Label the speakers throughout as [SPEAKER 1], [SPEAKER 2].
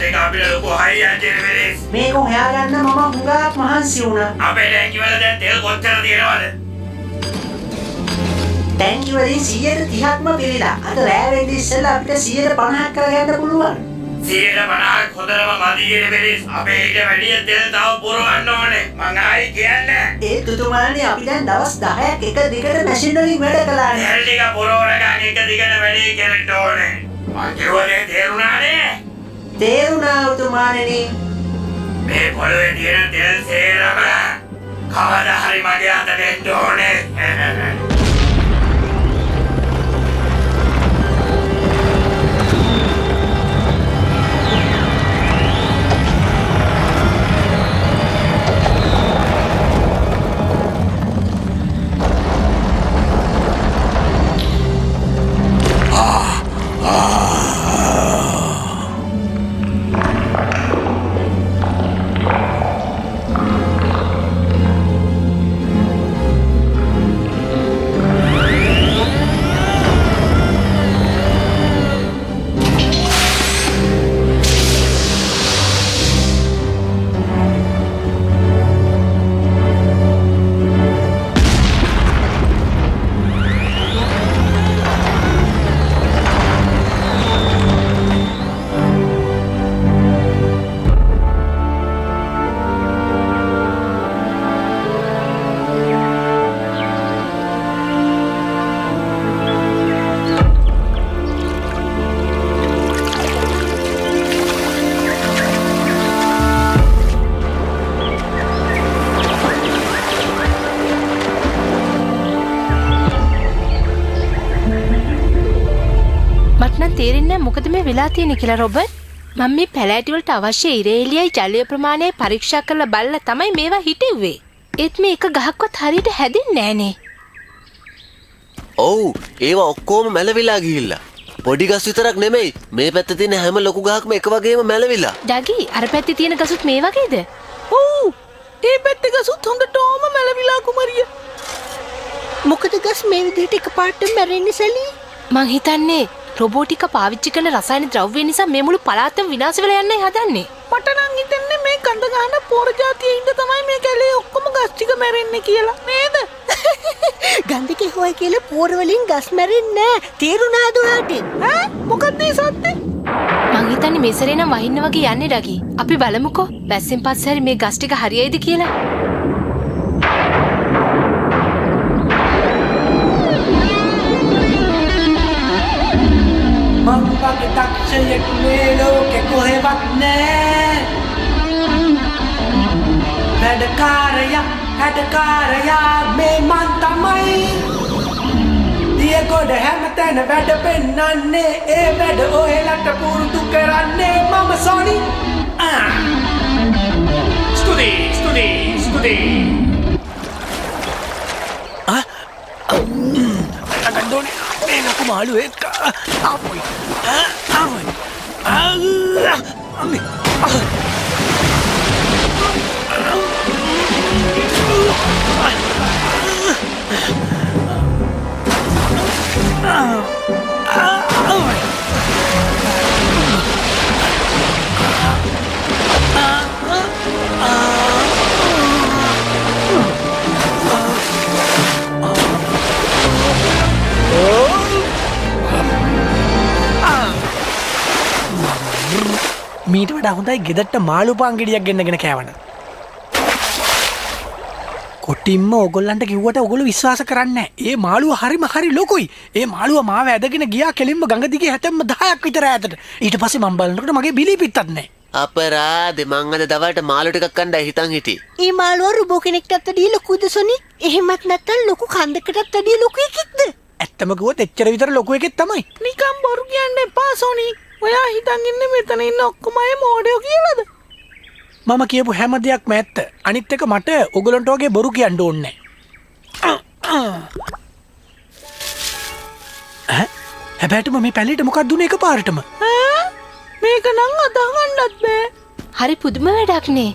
[SPEAKER 1] ඒක අපිට ලොකු හයියක් දෙන වෙලෙස්.
[SPEAKER 2] මේක හොයාගන්න මම හුඟක් මහන්සි වුණා.
[SPEAKER 1] අපේ ටැංකිය වල දැන් තෙල් කොච්චර තියෙනවද?
[SPEAKER 2] ටැංකිය වලින් 130ක්ම පිරීලා. අද රෑ වෙද්දි ඉස්සෙල්ලා අපිට 150ක් කරගන්න පුළුවන්.
[SPEAKER 1] 150ක් හොඳටම මදි කියන වෙලෙස්. අපේ ඊට වැඩිය තෙල් තව පුරවන්න ඕනේ. මං ආයි කියන්නේ.
[SPEAKER 2] ඒ තුතුමානේ අපි දැන් දවස් 10ක් එක දිගට මැෂින් වලින් වැඩ කළානේ.
[SPEAKER 1] තෙල් ටික පුරවනකන් එක දිගට වැඩි කරන්න ඕනේ. මං කියවනේ තේරුණානේ?
[SPEAKER 2] තේරුණා උතුමාණෙනි.
[SPEAKER 1] මේ පොළවේ තියෙන තෙල් සේරම කවදා හරි මගේ අතට එන්න ඕනේ.
[SPEAKER 3] තේරෙන්නේ මොකද මේ වෙලා තියෙන්නේ කියලා රොබර්ට්. මම මේ පැලෑටි වලට අවශ්‍ය ඉරේලියයි ජලය ප්‍රමාණය පරීක්ෂා කරලා බලලා තමයි මේවා හිටෙව්වේ. ඒත් මේ එක ගහක්වත් හරියට හැදෙන්නේ නැහනේ.
[SPEAKER 4] ඔව් ඒවා ඔක්කොම මැලවිලා ගිහිල්ලා. පොඩි ගස් විතරක් නෙමෙයි මේ පැත්තේ තියෙන හැම ලොකු ගහක්ම එක වගේම මැලවිලා.
[SPEAKER 3] ඩගි අර පැත්තේ තියෙන ගසුත් මේ වගේද?
[SPEAKER 5] ඔව් ඒ පැත්තේ ගසුත් හොඳටම මැලවිලා කුමරිය.
[SPEAKER 6] මොකද ගස් මේ විදිහට එකපාරට මැරෙන්නේ සැලී?
[SPEAKER 3] මං හිතන්නේ රොබෝටික පාවිච්චි කරන රසායන ද්‍රව්‍ය නිසා මේ මුළු පළාතම විනාශ වෙලා යන්නයි හදන්නේ.
[SPEAKER 5] මට නම් හිතෙන්නේ මේ කඳ ගහන පොර జాතියේ ඉඳ තමයි මේ කැලේ ඔක්කොම ගස් ටික මැරෙන්නේ කියලා. නේද?
[SPEAKER 6] ගන්ධකේ හොය කියලා පොර වලින් ගස් මැරෙන්නේ නැහැ. තේරුණාද ඔයාට?
[SPEAKER 5] ඈ මොකක්ද මේ සත්‍යේ?
[SPEAKER 3] මං හිතන්නේ මේ සැරේ නම් වහින්න වගේ යන්නේ ඩගි. අපි බලමුකෝ. වැස්සෙන් පස්සේ හරි මේ ගස් ටික හරියයිද කියලා.
[SPEAKER 2] මං වගේ දක්ෂයෙක් මේ ලෝකේ කොහෙවත් නෑ. වැඩකාරයා මේ මං තමයි. දිය ගොඩ හැමතැන වැඩ පෙන්නන්නේ. ඒ වැඩ ඔයාලට පුරුදු කරන්නේ මම සොනි.
[SPEAKER 1] ස්තුති.
[SPEAKER 5] අගන්ඩෝනේ මේ ලොකු මාළු එක්ක ආපොයි. අම්මේ. මීට වඩා හොඳයි ගෙදරට මාළු පාන් ගෙඩියක් ගෙන්නගෙන කෑවන. කොටින්ම ඔයගොල්ලන්ට කිව්වට ඔයගොල්ලෝ විශ්වාස කරන්නේ නැහැ. ඒ මාළුව හරි ලොකුයි. ඒ මාළුව මාව ඇදගෙන ගියා කෙලින්ම ගඟ දිගේ හැතැම්ම 10ක් විතර ඈතට. ඊට පස්සේ මම බලනකොට මගේ බිලී පිටත් නැහැ.
[SPEAKER 4] අපරාධේ මං අද දවල්ට මාළු ටිකක් කණ්ඩායි හිතන් හිටියේ.
[SPEAKER 6] ඒ මාළුව රුබෝ කෙනෙක්ටත් වැඩිය ලොකුද සොනි? එහෙමත් නැත්නම් ලොකු කන්දකටත් වැඩිය ලොකු එකෙක්ද?
[SPEAKER 5] ඇත්තම කිව්වොත් එච්චර විතර ලොකු එකෙක් තමයි. නිකම් බොරු කියන්න එපා සොනි. ඔයා හිතන් ඉන්නේ මෙතන ඉන්න ඔක්කොම අය මෝඩයෝ කියලාද? මම කියපු හැම දෙයක්ම ඇත්ත. අනිත් එක මට ඔයගලන්ට වගේ බොරු කියන්න ඕනේ නැහැ. හැබැයිටම මේ පැලේට මොකක්ද දුන්නේ එකපාරටම? මේක නම් අදහන්නත් බෑ.
[SPEAKER 3] හරි පුදුම වැඩක් නේ.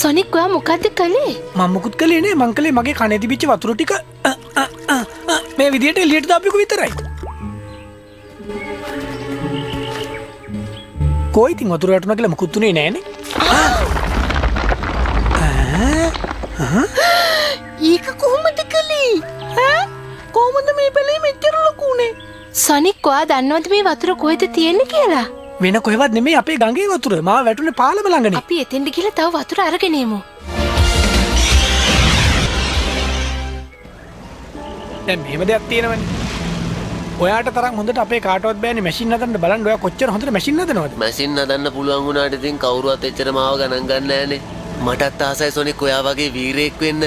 [SPEAKER 3] සොනික් ඔයා මොකද්ද කළේ?
[SPEAKER 5] මම මුකුත් කළේ නෑ. මං කළේ මගේ කනේ තිබිච්ච වතුර ටික මේ විදියට එළියට දාපියක විතරයි. කොයි ඉතින් වතුර වැටුණා කියලා මුකුත් උනේ නෑනේ.
[SPEAKER 6] ඒක කොහොමද කළේ? කොහොමද මේ පැලේ මෙච්චර ලොකු උනේ?
[SPEAKER 3] සොනික් ඔයා දන්නවද මේ වතුර කොහෙද තියෙන්නේ කියලා?
[SPEAKER 5] වෙන කොහෙවත් නෙමෙයි අපේ ගඟේ වතුර. මාව වැටුනේ පාලම ළඟනේ.
[SPEAKER 3] අපි එතෙන්ට ගිහලා තව වතුර අරගෙන එමු.
[SPEAKER 5] දැන් මෙහෙම දෙයක් තියෙනවනේ. ඔයාට තරම් හොඳට අපේ කාටවත් බෑනේ මැෂින් හදන්න බලන්න. ඔයා කොච්චර හොඳට මැෂින් හදනවද?
[SPEAKER 4] මැෂින් හදන්න පුළුවන් වුණාට ඉතින් කවුරුවත් එච්චර මාව ගණන් ගන්න නෑනේ. මටත් ආසයි සොනික් ඔයා වගේ වීරයෙක් වෙන්න.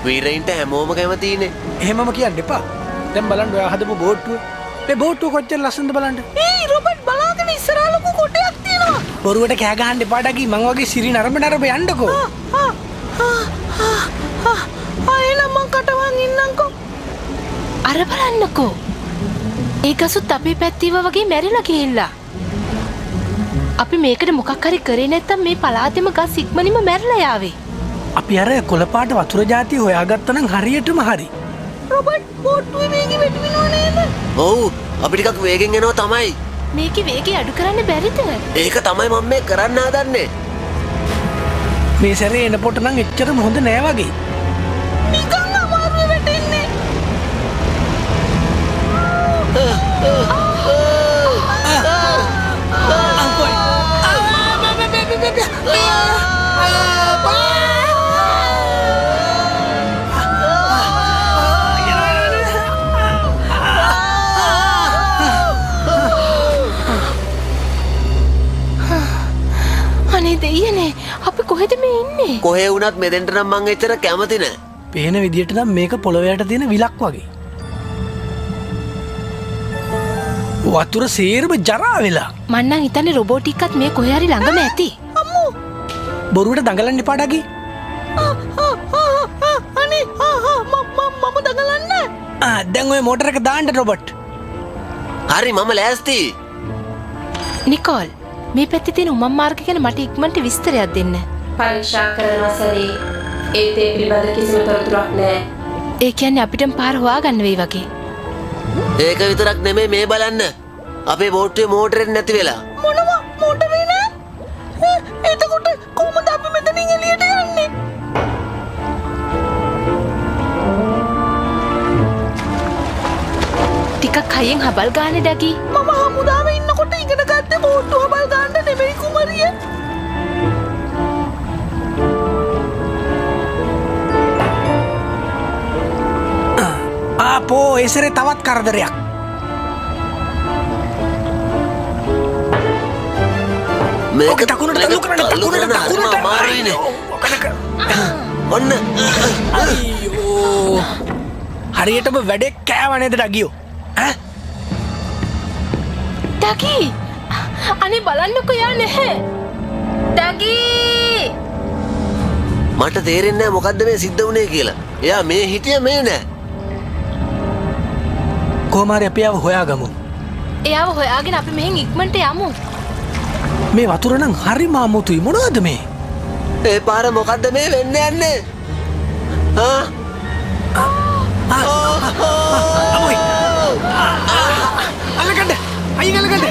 [SPEAKER 4] වීරයින්ට හැමෝම කැමතියිනේ.
[SPEAKER 5] එහෙමම කියන්න එපා. දැන් බලන්න ඔයා හදපු බෝට්ටුව. මේ බෝට්ටුව කොච්චර ලස්සනද බලන්න.
[SPEAKER 6] ඒයි රොබට් බලාගෙන ඉස්සරහා ලොකු කොටයක් තියෙනවා.
[SPEAKER 5] බොරුවට කෑ ගහන්න එපා ඩගි. මං වගේ සිරි නරඹ යන්නකෝ.
[SPEAKER 6] එහෙනම් මං කටවන් ඉන්නම්කෝ.
[SPEAKER 3] අර බලන්නකෝ. ඒ ගසුත් අපේ පැත්තීව වගේ මැරිලා ගිහිල්ලා. අපි මේකට මොකක් හරි කරේ නැත්තම් මේ පළාතෙම ගස් ඉක්මනින්ම මැරිලා යාවේ.
[SPEAKER 5] අපි අර කොළපාට වතුර ජාතිය හොයාගත්තා නම් හරියටම හරි.
[SPEAKER 6] රොබට් බෝට්ටුවේ වේගෙ වැටෙනව නේද?
[SPEAKER 4] ඔව් අපි ටිකක් වේගෙන් එනවා තමයි.
[SPEAKER 3] මේකේ වේගය අඩු කරන්න බැරිද?
[SPEAKER 4] ඒක තමයි මම මේ කරන්න හදන්නේ.
[SPEAKER 5] මේ සැරේ එනකොට නම් එච්චරම හොඳ නෑ වගේ.
[SPEAKER 6] නිකන් අමාරුවේ වැටෙන්නේ.
[SPEAKER 3] අනේ දෙයියනේ අපි කොහෙද මේ ඉන්නේ?
[SPEAKER 4] කොහේ වුණත් මෙතෙන්ට නම් මං එච්චර කැමති නෑ.
[SPEAKER 5] පේන විදියට නම් මේක පොළොවයට තියෙන විලක් වගේ. වතුර සේරම ජරා වෙලා.
[SPEAKER 3] මං නම් හිතන්නේ රොබෝට් එකත් මේ කොහේ හරි ළඟම ඇති.
[SPEAKER 6] අම්මෝ.
[SPEAKER 5] බොරුවට දඟලන්න එපා ඩගි.
[SPEAKER 6] අනේ මම දඟලන්නේ.
[SPEAKER 5] දැන් ඔය මෝටර එක දාන්න රොබට්.
[SPEAKER 4] හරි මම ලෑස්ති.
[SPEAKER 3] නිකෝල් මේ පැත්තේ තියෙන උමම් මාර්ග ගැන මට ඉක්මනට විස්තරයක් දෙන්න.
[SPEAKER 7] පරීක්ෂා කරනවා සරේ. ඒත් ඒ පිළිබඳ කිසිම තොරතුරක් නැහැ.
[SPEAKER 3] ඒ කියන්නේ අපිටම පාර හොයාගන්න වෙයි වගේ.
[SPEAKER 4] ඒක විතරක් නෙමෙයි මේ බලන්න. අපේ බෝට්ටුවේ මෝටරෙන් නැති වෙලා.
[SPEAKER 6] මොනවා මෝටරේ නෑ? එතකොට කොහොමද අපි මෙතනින් එළියට යන්නේ?
[SPEAKER 3] ටිකක් හයියෙන් හබල් ගානේ ඩගි.
[SPEAKER 6] මම හමුදාවේ ඉන්නකොට ඉගෙන ගත්තේ බෝට්ටුව බල් ගන්න නෙමෙයි කුමරිය.
[SPEAKER 5] ආපෝ එසරේ තවත් කරදරයක්.
[SPEAKER 4] මේක
[SPEAKER 5] දකුණට තල්ලු කරන්න දකුණට
[SPEAKER 4] අමාරුයිනේ. ඔන්න
[SPEAKER 5] අයියෝ. හරියටම වැඩේ කෑව නේද ඩගියෝ?
[SPEAKER 3] ඩගි අනේ බලන්නකෝ යා නැහැ. ඩගි
[SPEAKER 4] මට තේරෙන්නේ නැහැ මොකද්ද මේ සිද්ධ වුනේ කියලා. එයා මේ හිටිය මේ නෑ.
[SPEAKER 5] කොහොම හරි අපි ආව හොයාගමු.
[SPEAKER 3] එයාව හොයාගෙන අපි මෙහෙන් ඉක්මනට යමු.
[SPEAKER 5] මේ වතුර නම් හරිම අමුතුයි. මොනවද මේ?
[SPEAKER 4] ඒ පාර මොකද්ද මේ වෙන්න යන්නේ?
[SPEAKER 5] අමෝයි. අල්ලගන්න. අයින් අල්ලගන්න.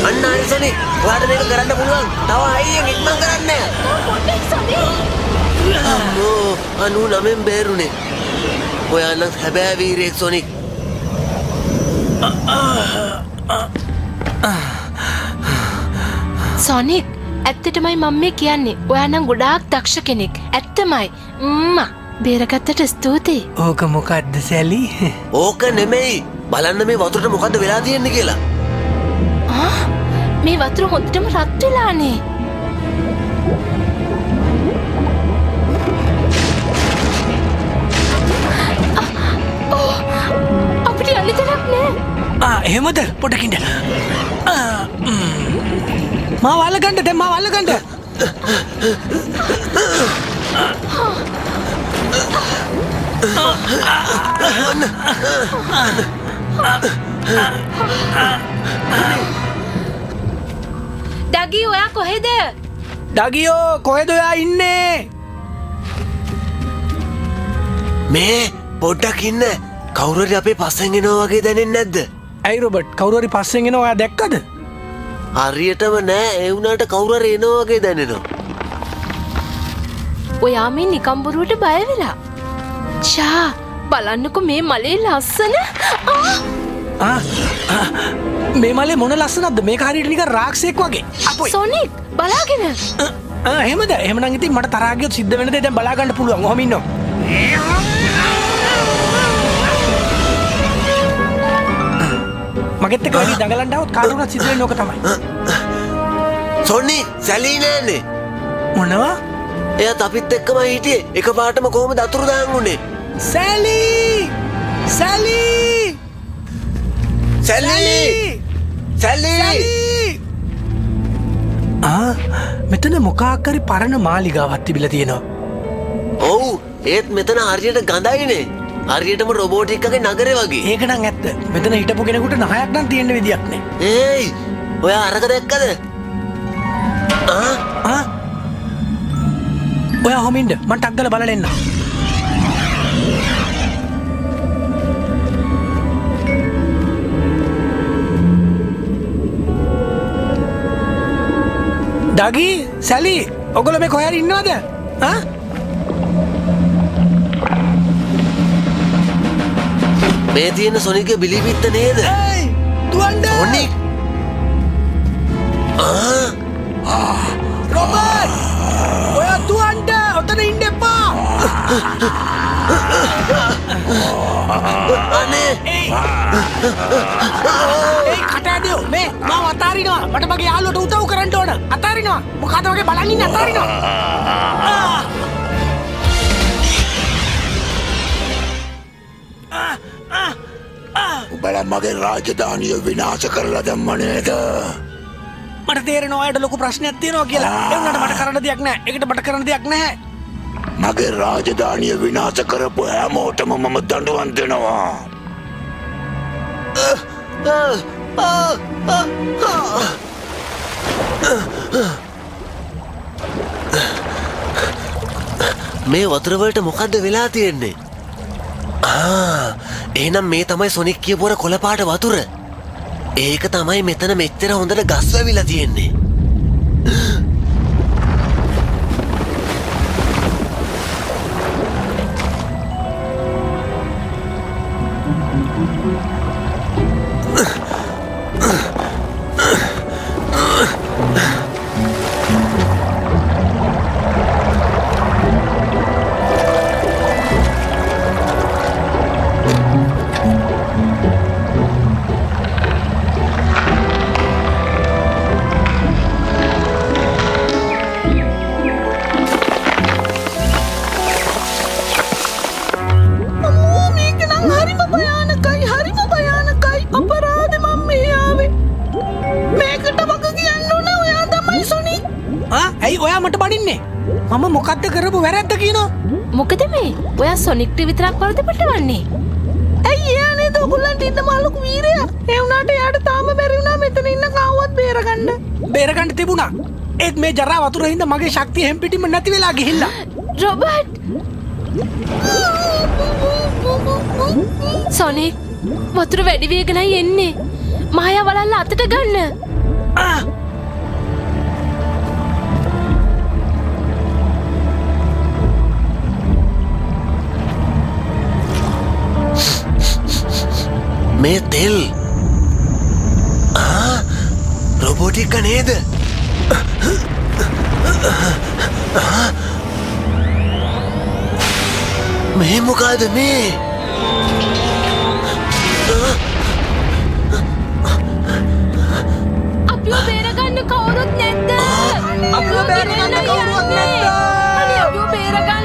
[SPEAKER 4] අන්න ආරිසනි ඔයාට මේක කරන්න පුළුවන්. තව අයියෙන් ඉක්මන් කරන්න. අම්මෝ අනු නමෙන් බේරුනේ. ඔයා නම් හැබෑ වීරයෙක් සොනික්.
[SPEAKER 3] සොනික් ඇත්තටමයි මම මේ කියන්නේ. ඔයා නම් ගොඩාක් දක්ෂ කෙනෙක්. ඇත්තමයි. බේරගත්තට ස්තුතියි.
[SPEAKER 5] ඕක මොකද්ද සැලි?
[SPEAKER 4] ඕක නෙමෙයි. බලන්න මේ වතුරට මොකද්ද වෙලා තියෙන්නේ කියලා.
[SPEAKER 3] මේ වතුර හොඳටම රත් වෙලානේ. අපිට යන්න දෙයක් නෑ.
[SPEAKER 5] එහෙමද? පොඩකින්ද. මාව අල්ලගන්න දැන් මාව අල්ලගන්න.
[SPEAKER 3] ඩගි ඔයා කොහෙද?
[SPEAKER 5] ඩගියෝ කොහෙද ඔයා ඉන්නේ?
[SPEAKER 4] මේ පොඩ්ඩක් ඉන්න. කවුරු හරි අපේ පස්සෙන් එනවා වගේ දැනෙන්නේ නැද්ද?
[SPEAKER 5] ඇයි රොබට් කවුරු හරි පස්සෙන් එනවා ඔයා දැක්කද?
[SPEAKER 4] හරියටම නෑ ඒ වුණාට කවුරු හරි එනවා වගේ දැනෙනවා.
[SPEAKER 3] ඔයා මේ නිකම්බරුවට බය වෙලා. ෂා බලන්නකෝ මේ මලේ ලස්සන.
[SPEAKER 5] මේ මලේ මොන ලස්සනක්ද? මේක හරියට නිකන් රාක්ෂයෙක් වගේ. අපොයි.
[SPEAKER 3] සොනික් බලාගෙන.
[SPEAKER 5] එහෙමද? එහෙමනම් ඉතින් මට තරහා ගියොත් සිද්ධ වෙන දේ දැන් බලා ගන්න පුළුවන්. ඔහම ඉන්නවා. මගෙත් එක්ක වැඩි දඟලන්න આવොත් කාටුණත් සිද්ධ වෙන්නේ ඕක තමයි.
[SPEAKER 4] සොනි සැලී නෑනේ.
[SPEAKER 5] මොනවා?
[SPEAKER 4] එයාත් අපිත් එක්කම හිටියේ. එකපාරටම කොහොමද අතුරු දාන් උනේ?
[SPEAKER 5] සැලි! සැලි!
[SPEAKER 4] සැලී! සැලී!
[SPEAKER 5] මෙතන මොකක් හරි පරණ මාලිගාවක් තිබිලා තියෙනවා.
[SPEAKER 4] ඔව් ඒත් මෙතන හරියට ගඳයිනේ. හරියටම රොබෝටික් එකේ නගරේ වගේ.
[SPEAKER 5] ඒක නම් ඇත්ත. මෙතන හිටපු කෙනෙකුට නහයක් නම් තියෙන්න විදියක් නෑ.
[SPEAKER 4] ඒයි ඔයා අරක දැක්කද?
[SPEAKER 5] ඔයා හොමින්ද මං ටක් ගාලා බලලා එන්න. ඩගි සැලි ඔගොල්ලෝ මේ කොහේ හරි ඉන්නවද?
[SPEAKER 4] මේ තියෙන සොනික්ගේ බිලිපිත්ත නේද?
[SPEAKER 5] ඒයි දුවන්න!
[SPEAKER 4] සොනික්!
[SPEAKER 5] රොබර්ට්! ඔයා දුවන්න! ඔතන ඉන්න එපා!
[SPEAKER 4] අනේ!
[SPEAKER 5] ඒයි කටාඩියෝ මේ මාව අතාරිනවා. මට මගේ යාළුවට උදව් කරන්න ඕන. අතාරිනවා. මොකද වගේ බලන් ඉන්න අතාරිනවා.
[SPEAKER 1] උඹලා මගේ රාජධානිය විනාශ කරලා දැම්ම නේද?
[SPEAKER 5] මට තේරෙනවා ඔයාලට ලොකු ප්‍රශ්නයක් තියෙනවා කියලා. ඒ වුණාට මට කරන්න දෙයක් නැහැ. ඒකට මට කරන්න දෙයක් නැහැ.
[SPEAKER 1] මගේ රාජධානිය විනාශ කරපු හැමෝටම මම දඬුවම් දෙනවා.
[SPEAKER 4] මේ වතුර වලට මොකද්ද වෙලා තියෙන්නේ? එහෙනම් මේ තමයි සොනික් කියපු අර කොළ පාට වතුර. ඒක තමයි මෙතන මෙච්චර හොඳට ගස් වැවිලා තියෙන්නේ.
[SPEAKER 5] ඇයි ඔයා මට බඩින්නේ? මම මොකද්ද කරපු වැරද්ද කියනවා?
[SPEAKER 3] මොකද මේ? ඔයා සොනික්ට විතරක් වරද පටවන්නේ?
[SPEAKER 6] ඇයි එයා නේද ඔයගොල්ලන්ට ඉන්න මාළුකු වීරයා? ඒ වුණාට එයාට තාම බැරි වුණා මෙතන ඉන්න කවවත් බේරගන්න.
[SPEAKER 5] බේරගන්න තිබුණා. ඒත් මේ ජරා වතුර හින්දා මගේ ශක්තිය හැම්පිටින්ම නැති වෙලා ගිහිල්ලා.
[SPEAKER 3] රොබර්ට්! සොනික් වතුර වැඩි වේගනයි එන්නේ. මායා වලල්ල අතට ගන්න.
[SPEAKER 4] මේ තෙල් රොබෝටික් නේද? මේ මොකද මේ?
[SPEAKER 3] අපිව බේරගන්න කවුරුත් නැද්ද? අපිව බේරගන්න කවුරුත් නැද්ද? අනේ අපිව බේරගන්න.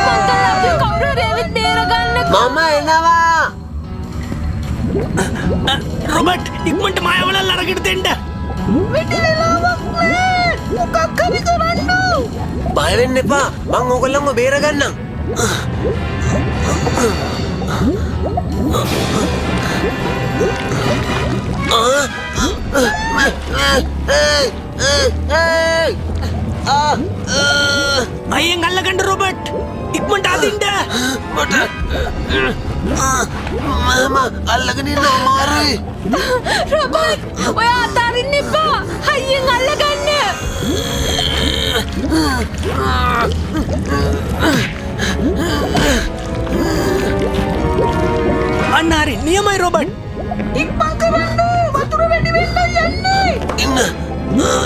[SPEAKER 3] මොකද අපිව කවුරු හරි ඇවිත් බේරගන්න.
[SPEAKER 4] මම එනවා.
[SPEAKER 5] රොබර්ට් ඉක්මනට මායාවලල්ල අරගෙන දෙන්න.
[SPEAKER 6] වෙඩි වෙලාවක් නෑ. මොකක් හරි කරන්න.
[SPEAKER 4] බය වෙන්න එපා. මං ඕගොල්ලන්ව බේරගන්නම්.
[SPEAKER 5] අයියෙන් අල්ලගන්න රොබර්ට්. ඉක්මනට අදින්න.
[SPEAKER 4] මම අල්ලගෙන ඉන්න අමාරුයි.
[SPEAKER 3] රොබට් ඔයා අතාරින්න එපා. හයියෙන් අල්ලගන්න.
[SPEAKER 5] අන්න හරි නියමයි රොබට්.
[SPEAKER 6] ඉක්මන් කරන්න වතුර වැඩි වෙන්න යන්නේ.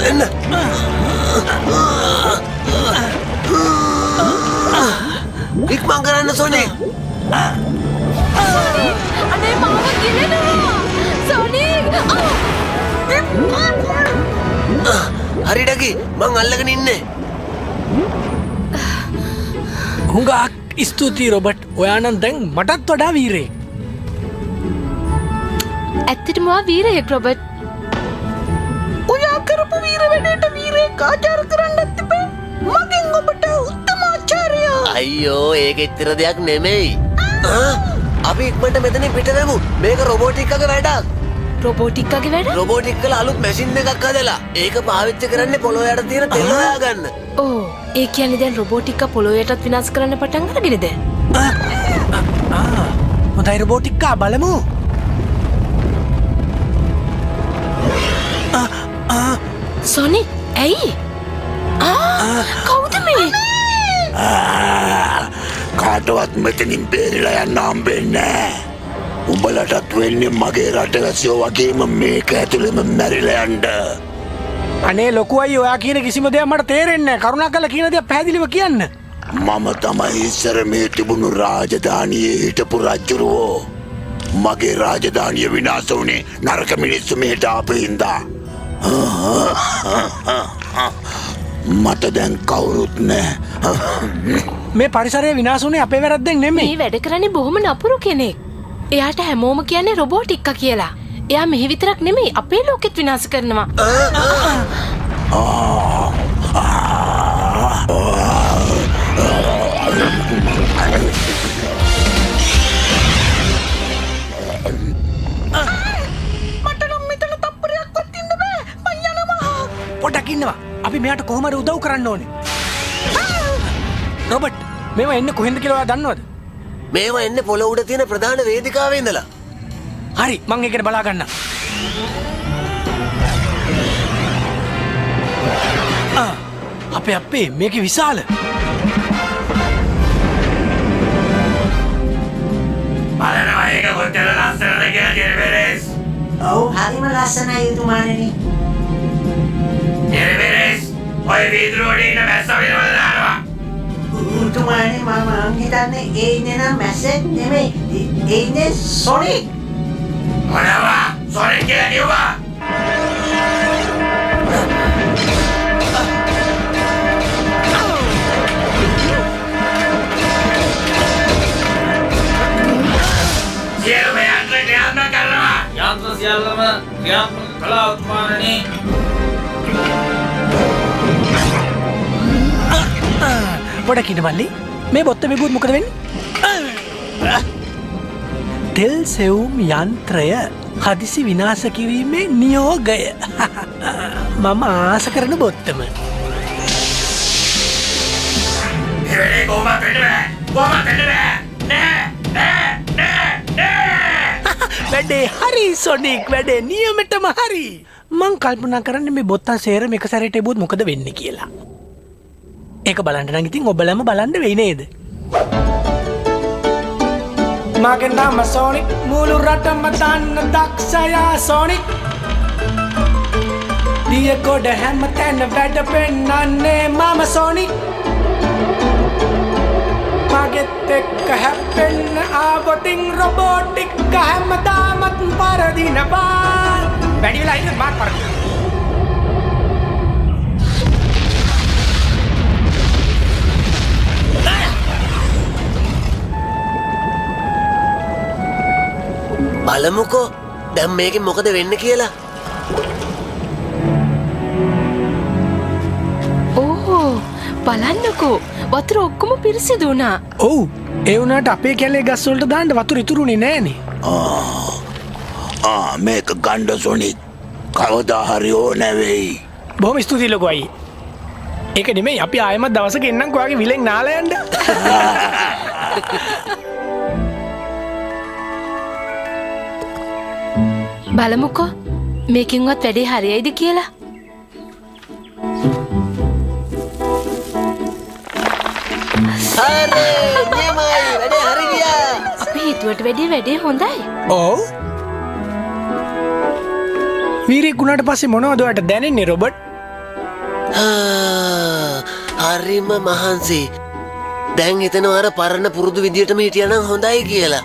[SPEAKER 4] එන්න. ඉක්මන් කරන්න සොනික්.
[SPEAKER 3] අනේ මාව ගිලෙනවා. සොනික්.
[SPEAKER 4] හරි ඩගි මං අල්ලගෙන ඉන්නේ.
[SPEAKER 5] හුඟක් ස්තුතියි රොබට්. ඔයා නම් දැන් මටත් වඩා වීරයෙක්.
[SPEAKER 3] ඇත්තටම ඔයා වීරයෙක් රොබට්.
[SPEAKER 6] ඔයා කරපු වීර වැඩේට වීරයෙක් ආචාර කරන්නත් එපා. මගෙන් ඔබට උත්තමාචාර්යයා.
[SPEAKER 4] අයියෝ ඒක එච්චර දෙයක් නෙමෙයි. අපි ඉක්මනට මෙතනින් පිටවෙමු. මේක රොබෝටික්කගේ වැඩක්.
[SPEAKER 3] රොබෝටික්කගේ වැඩ?
[SPEAKER 4] රොබෝටික් කළ අලුත් මැෂින් එකක් හදලා. ඒක පාවිච්චි කරන්නේ පොළොව යට තියෙන තෙල් හොයාගන්න.
[SPEAKER 3] ඕ ඒ කියන්නේ දැන් රොබෝටික්ක පොළොව යටත් විනාශ කරන්න පටන් අරගෙනද?
[SPEAKER 5] හොඳයි රොබෝටික්කා බලමු.
[SPEAKER 3] සොනික් ඇයි? කවුද මේ?
[SPEAKER 1] කාටවත් මෙතනින් බේරිලා යන්න හම්බෙන්නේ නෑ. උඹලටත් වෙන්නේ මගේ රටවැසියෝ වගේම මේක ඇතුළෙම මැරිලා යන්න.
[SPEAKER 5] අනේ ලොකු අයියා ඔයා කියන කිසිම දෙයක් මට තේරෙන්නේ නැහැ. කරුණාකරලා කියන දේ පැහැදිලිව කියන්න.
[SPEAKER 1] මම තමයි ඉස්සර මේ තිබුණු රාජධානියේ හිටපු රජුරෝ. මගේ රාජධානිය විනාශ වුණේ නරක මිනිස්සු මෙහෙට ආපු හින්දා. මට දැන් කවුරුත් නැහැ.
[SPEAKER 5] මේ පරිසරය විනාශ වුණේ අපේ වැරද්දෙන් නෙමෙයි.
[SPEAKER 3] මේ වැඩ කරන්නේ බොහොම නපුරු කෙනෙක්. එයාට හැමෝම කියන්නේ රොබෝටික්කා කියලා. එයා මෙහි විතරක් නෙමෙයි අපේ ලෝකෙත් විනාශ කරනවා.
[SPEAKER 6] මට නම් මෙතන තප්පරයක්වත් ඉන්න බෑ. මං යනවා.
[SPEAKER 5] පොඩ්ඩක් ඉන්නවා. අපි මෙයාට කොහොම හරි උදව් කරන්න ඕනේ. රොබට් මේවා එන්නේ කොහෙන්ද කියලා ඔයා දන්නවද?
[SPEAKER 4] මේවා එන්නේ පොළොව උඩ තියෙන ප්‍රධාන වේදිකාවේ ඉඳලා.
[SPEAKER 5] හරි මං ඒකට බලා ගන්නම්. අපේ මේක විශාල.
[SPEAKER 1] බලනවා ඒක කොච්චර ලස්සනද කියලා ජෙරබෙරස්.
[SPEAKER 8] ඔව් හරිම ලස්සනයි යුතුමාණනි.
[SPEAKER 1] ජෙරබෙරස් ඔය වීදුරුවට ඉන්න මැස්ස විරවල දානවා.
[SPEAKER 8] යුතුමාණනි මම හිතන්නේ ඒ ඉන්නේ නම් මැස්සෙක් නෙමෙයි. ඒ ඉන්නේ සොනික්.
[SPEAKER 1] මොනවා සොනික් කියලා කිව්වා? සියලුම යන්ත්‍ර ක්‍රියාත්මක කරනවා.
[SPEAKER 9] යන්ත්‍ර සියල්ලම ක්‍රියාත්මක කළා උතුමාණනි.
[SPEAKER 5] පොඩ්ඩක් ඉන්න මල්ලි. මේ බොත්ත මෙගුත් මොකද වෙන්නේ? තෙල් සෙවුම් යන්ත්‍රය හදිසි විනාශ කිරීමේ නියෝගය. මම ආස කරන බොත්තම.
[SPEAKER 1] එවැනි කොහොමද වෙන්න බෑ. කොහොමද වෙන්න බෑ. නෑ.
[SPEAKER 5] වැඩේ හරි සොනික් වැඩේ නියමටම හරි. මං කල්පනා කරන්නේ මේ බොත්තම් සේරම එක සැරේට එබුවොත් මොකද වෙන්නේ කියලා. ඒක බලන්න නම් ඉතින් ඔබලම බලන්න වෙයි නේද? මගේ නම සොනික් මුළු රටම දන්න දක්ෂයා සොනික්. දිය ගොඩ හැම තැන වැඩ පෙන්නන්නේ මම සොනික්. මගෙත් එක්ක හැප්පෙන්න ආවොතින් රොබෝටික්ක හැමදාමත් පරදිනවා. වැඩි වෙලා ඉන්න මාත් පරදිනවා.
[SPEAKER 4] බලමුකෝ දැන් මේකෙන් මොකද වෙන්න කියලා.
[SPEAKER 3] ඕ බලන්නකෝ වතුර ඔක්කොම පිරිසිදු වුණා.
[SPEAKER 5] ඔව් ඒ වුණාට අපේ කැලේ ගස් වලට දාන්න වතුර ඉතුරුනේ නෑනේ.
[SPEAKER 1] මේක ගණ්ඩ සොනික් කවදා හරි ඕනෑ වෙයි.
[SPEAKER 5] බොහොම ස්තුතියි ලොකු අයියේ. ඒක නෙමෙයි අපි ආයෙමත් දවසක එන්නම් ඔයාගේ විලෙන් නාලා යන්න.
[SPEAKER 3] බලමුකෝ මේකින්වත් වැඩේ හරියයිද කියලා.
[SPEAKER 4] අරේ නියමයි වැඩේ හරි ගියා.
[SPEAKER 3] අපි හිතුවට වැඩේ හොඳයි.
[SPEAKER 5] ඔව්. වීරයෙක් වුණාට පස්සේ මොනවද ඔයාලට දැනෙන්නේ රොබර්ට්?
[SPEAKER 4] හරිම මහන්සි. දැන් හිතනවා අර පරණ පුරුදු විදියටම හිටියනම් හොඳයි කියලා.